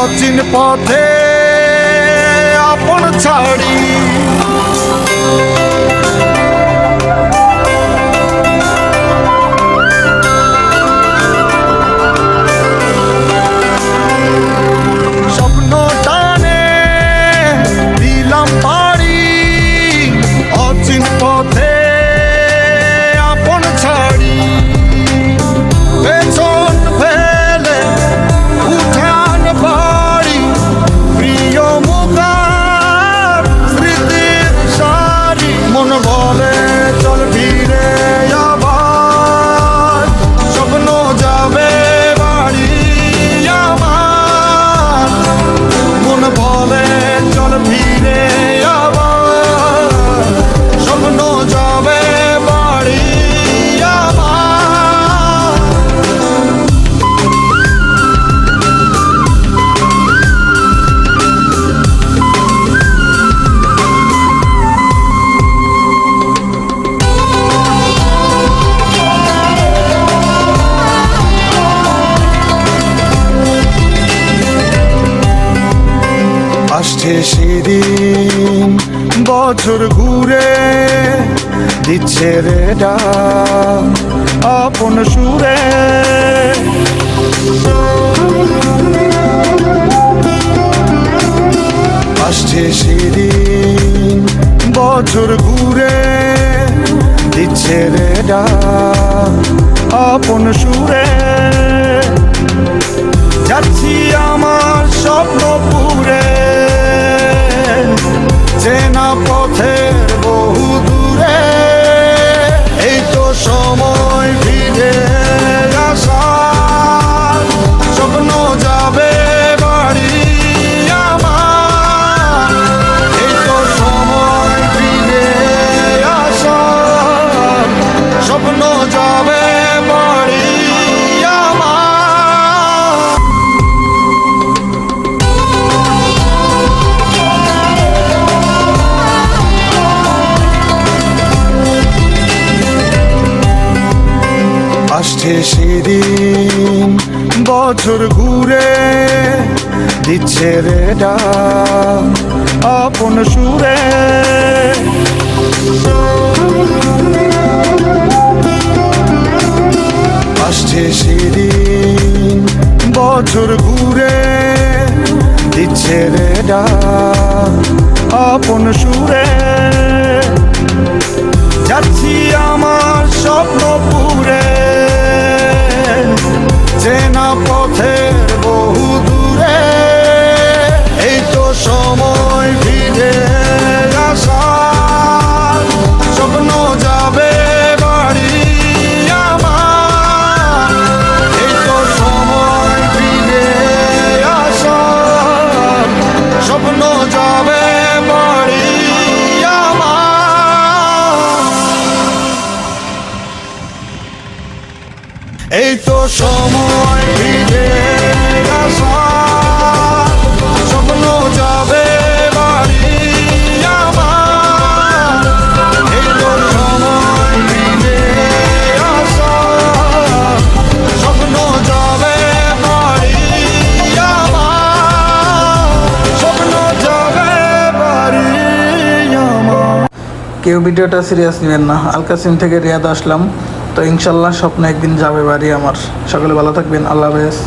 অচিন পথে আপন ছাড়ি স্বপ্ন টানে দিলাম পাড়ি অচিন পথে আপন ছাড়ি পেছন ফেলে উঠান বাড়ি প্রিয় মুখার স্মৃতির সারি মন বলে চল ফিরে আবার স্বপ্ন যাবে বাড়ি আমার মন বলে চল ফিরে আবার স্বপ্ন যাবে বাড়ি আমার আসছে সেদিন বছর ঘুরে দিচ্ছে রে ডাক আপন সুরে আসছে সেদিন বছর ঘুরে দিচ্ছে রে ডাক আপন সুরে যাচ্ছি আমার স্বপ্ন পুরে চেনা পথের বহু দূরে এই তো সময় ফিরে আসার স্বপ্ন যাবে বাড়ি আমার এই তো সময় ফিরে আসার স্বপ্ন যাবে বাড়ি আমার আসছে সেদিন বছর ঘুরে দিচ্ছে রে ডাক আপন সুরে আসছে সেদিন বছর ঘুরে দিচ্ছে রে ডাক আপন সুরে যাচ্ছি আমার স্বপ্ন পুরে চেনা পথের বহু দূরে এই তো সময় ফিরে আসার স্বপ্ন যাবে বাড়ি আমার এই তো সময় ফিরে আসার স্বপ্ন যাবে বাড়ি আমার এই তো সময় ফিরে আসার স্বপ্ন যাবে বাড়ি আমার এই তো সময় ফিরে আসার স্বপ্ন যাবে বাড়ি আমার স্বপ্ন যাবে বাড়ি আমার। কেউ ভিডিওটা সিরিয়াস নেবেন না। আলকাসিম থেকে রিয়াদ আসলাম, তো ইনশাল্লাহ স্বপ্ন একদিন যাবে বাড়ি আমার। সকলে ভালো থাকবেন, আল্লাহ হাফেজ।